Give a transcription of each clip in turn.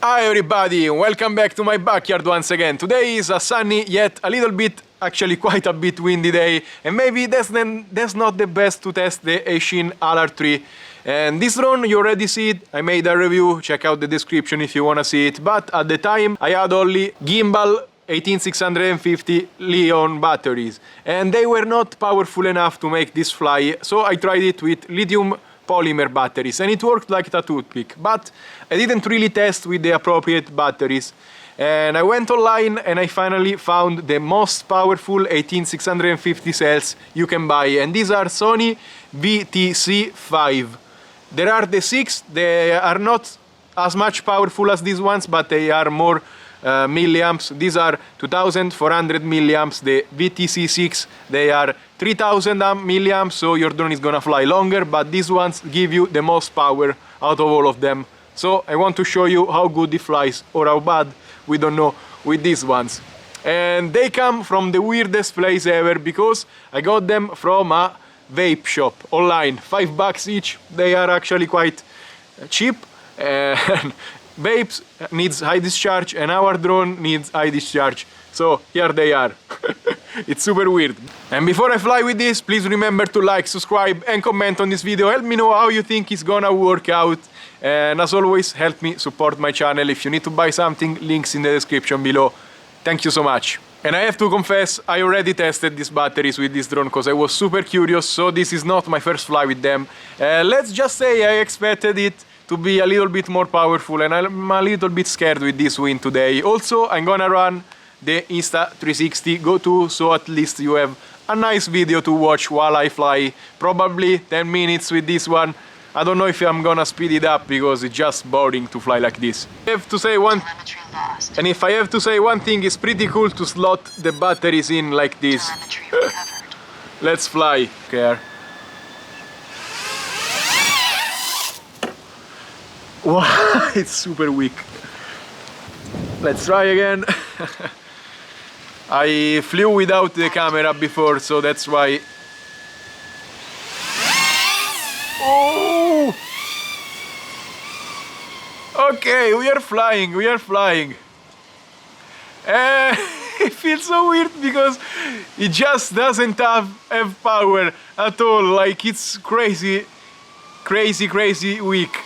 Hi everybody, welcome back to my backyard once again. Today is a sunny yet a little bit, actually quite a bit windy day, and maybe that's not the best to test the Eachine LR3. And this drone, you already see it, I made a review, check out the description if you wanna see it, but at the time I had only gimbal 18650 Li-ion batteries, and they were not powerful enough to make this fly, so I tried it with lithium polymer batteries and it worked like a toothpick, but I didn't really test with the appropriate batteries. And I went online and I finally found the most powerful 18650 cells you can buy, and these are Sony VTC5. There are the 6, they are not as much powerful as these ones, but they are more milliamps. These are 2400 milliamps. The VTC6, they are 3000 milliamps, so your drone is gonna fly longer, but these ones give you the most power out of all of them. So I want to show you how good it flies, or how bad, we don't know, with these ones. And they come from the weirdest place ever, because I got them from a vape shop online. $5 each. They are actually quite cheap, and vapes needs high discharge and our drone needs high discharge, so here they are. It's super weird. And before I fly with this, please remember to like, subscribe and comment on this video. Help me know how you think it's gonna work out, and as always, help me support my channel. If you need to buy something, links in the description below. Thank you so much. And I have to confess, I already tested these batteries with this drone because I was super curious, so this is not my first fly with them. Let's just say I expected it to be a little bit more powerful, and I'm a little bit scared with this wind today. Also, I'm gonna run the Insta360 Go2, so at least you have a nice video to watch while I fly. Probably 10 minutes with this one. I don't know if I'm gonna speed it up because it's just boring to fly like this. I have to say and if I have to say one thing, it's pretty cool to slot the batteries in like this. Let's fly. Okay. Wow, it's super weak. Let's try again. I flew without the camera before, so that's why. Oh! Okay, we are flying, we are flying. It feels so weird because it just doesn't have power at all. Like, it's crazy weak.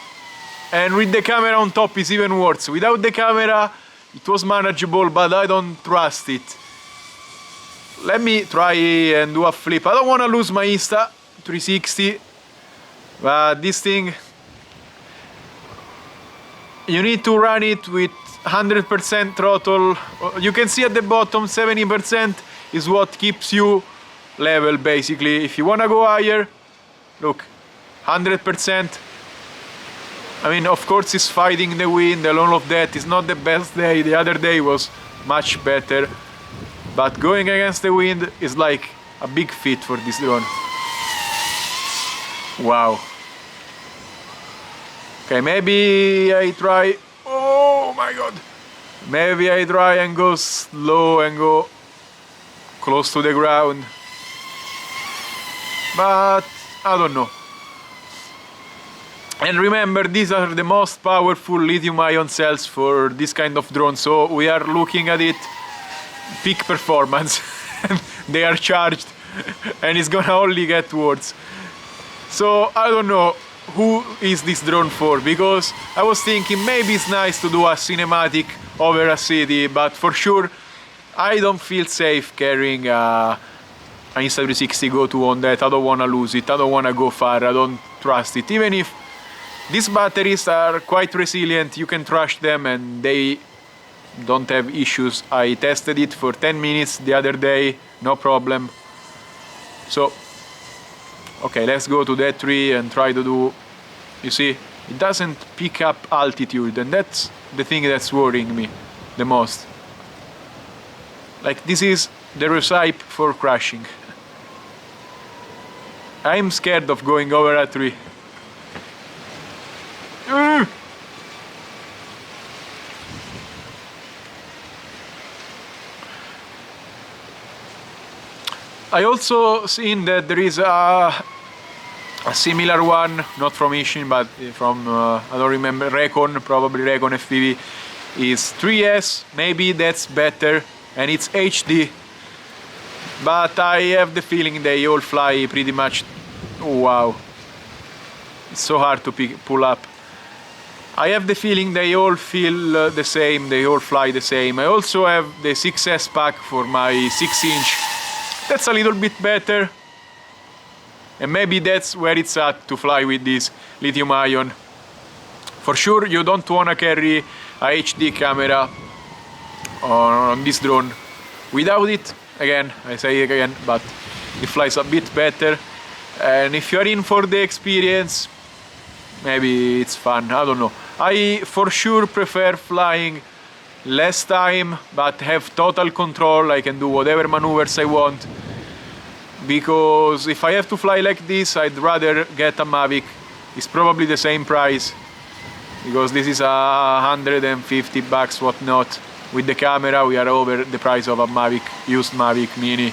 And with the camera on top is even worse. Without the camera it was manageable, but I don't trust it. Let me try and do a flip. I don't want to lose my Insta360, but this thing, you need to run it with 100% throttle. You can see at the bottom 70% is what keeps you level, basically. If you want to go higher, look, 100%. I mean, of course it's fighting the wind and all of that. It's not the best day. The other day was much better, but going against the wind is like a big feat for this drone. Wow. Okay, maybe I try. Oh my god. Maybe I try and go slow and go close to the ground, but I don't know. And remember, these are the most powerful lithium-ion cells for this kind of drone, so we are looking at it peak performance. They are charged and it's gonna only get worse. So I don't know who is this drone for, because I was thinking maybe it's nice to do a cinematic over a city, but for sure I don't feel safe carrying an Insta360 Go2 on that. I don't wanna lose it, I don't wanna go far, I don't trust it. Even if these batteries are quite resilient, you can trash them and they don't have issues. I tested it for 10 minutes the other day, no problem. So, okay, let's go to that tree and try to do, you see, it doesn't pick up altitude, and that's the thing that's worrying me the most. Like, this is the recipe for crashing. I'm scared of going over a tree. I also seen that there is a similar one, not from Eachine, but from I don't remember, Recon, probably Recon FPV. is 3S, maybe that's better, and it's HD. But I have the feeling they all fly pretty much. Oh, wow, it's so hard to pull up. I have the feeling they all feel the same, they all fly the same. I also have the 6S pack for my 6-inch. That's a little bit better. And maybe that's where it's at to fly with this lithium ion. For sure you don't want to carry a HD camera on this drone. Without it, again, I say again, but it flies a bit better. And if you're in for the experience, maybe it's fun, I don't know. I for sure prefer flying less time, but have total control. I can do whatever maneuvers I want. Because if I have to fly like this, I'd rather get a Mavic. It's probably the same price, because this is $150, whatnot. With the camera, we are over the price of a Mavic, used Mavic Mini.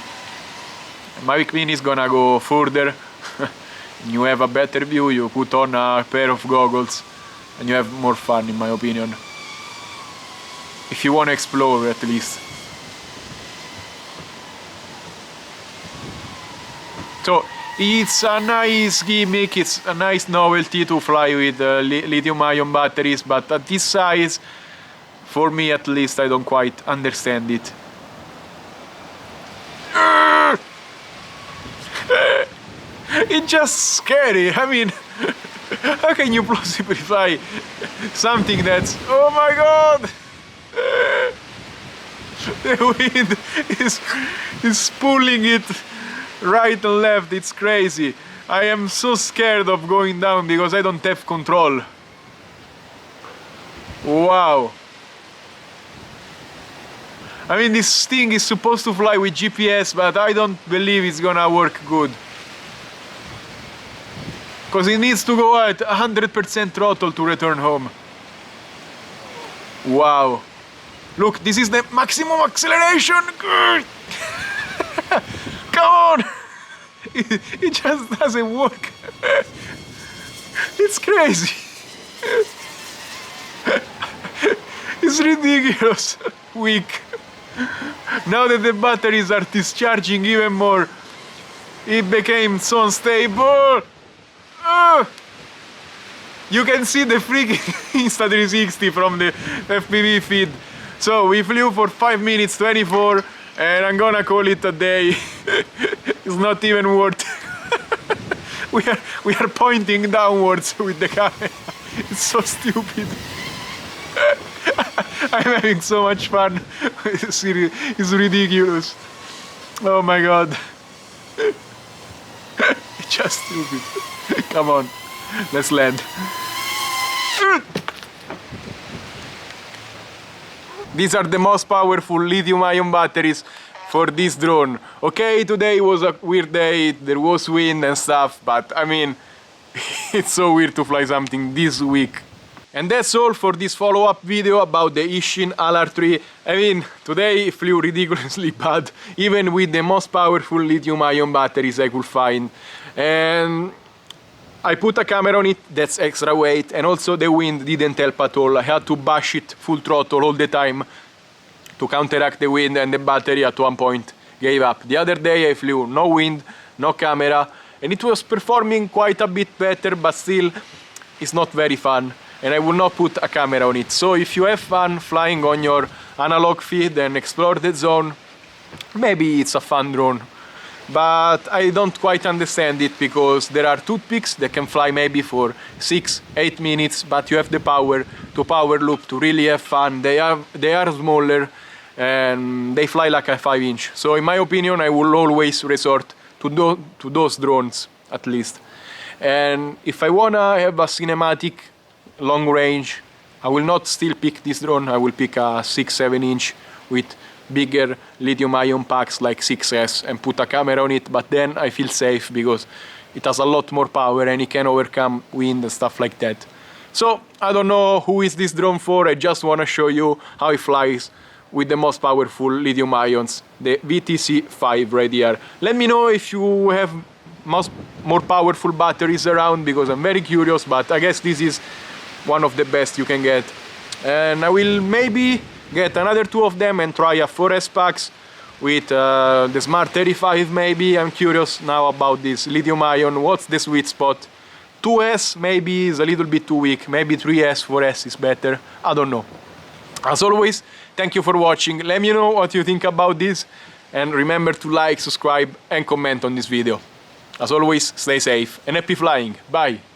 Mavic Mini is gonna go further. You have a better view, you put on a pair of goggles, and you have more fun, in my opinion. If you want to explore, at least. So it's a nice gimmick, it's a nice novelty to fly with lithium-ion batteries, but at this size, for me at least, I don't quite understand it. It's just scary. I mean, how can you possibly fly something that's... Oh my god! The wind is pulling it right and left. It's crazy. I am so scared of going down because I don't have control. Wow. I mean, this thing is supposed to fly with GPS, but I don't believe it's gonna work good. Because it needs to go at 100% throttle to return home. Wow. Look, this is the maximum acceleration. Come on. It just doesn't work. It's crazy. It's ridiculous. Weak. Now that the batteries are discharging even more, it became so unstable. You can see the freaking Insta360 from the FPV feed. So we flew for 5 minutes 24, and I'm gonna call it a day. It's not even worth it. we are pointing downwards with the camera. It's so stupid. I'm having so much fun. It's ridiculous. Oh my god. It's just stupid. Come on, let's land. These are the most powerful lithium-ion batteries for this drone. Okay, today was a weird day, there was wind and stuff, but I mean, it's so weird to fly something this weak. And that's all for this follow-up video about the Eachine LR3. I mean, today it flew ridiculously bad, even with the most powerful lithium-ion batteries I could find. And I put a camera on it, that's extra weight, and also the wind didn't help at all. I had to bash it full throttle all the time to counteract the wind, and the battery at one point gave up. The other day I flew no wind, no camera, and it was performing quite a bit better, but still it's not very fun. And I will not put a camera on it. So if you have fun flying on your analog feed and explore the zone, maybe it's a fun drone. But I don't quite understand it, because there are toothpicks that can fly maybe for 6-8 minutes, but you have the power to power loop to really have fun. They are smaller and they fly like a 5-inch. So in my opinion, I will always resort to those drones at least. And if I wanna have a cinematic long range, I will not still pick this drone. I will pick a 6-7 inch with bigger lithium-ion packs like 6S and put a camera on it, but then I feel safe because it has a lot more power and it can overcome wind and stuff like that. So I don't know who is this drone for, I just want to show you how it flies with the most powerful lithium ions, the VTC5 right here. Let me know if you have more powerful batteries around, because I'm very curious, but I guess this is one of the best you can get. and I will maybe get another 2 of them and try a 4S packs with the Smart 35 maybe. I'm curious now about this lithium ion, what's the sweet spot. 2S maybe is a little bit too weak, maybe 3S, 4S is better, I don't know. As always, thank you for watching, let me know what you think about this, and remember to like, subscribe and comment on this video. As always, stay safe and happy flying, bye!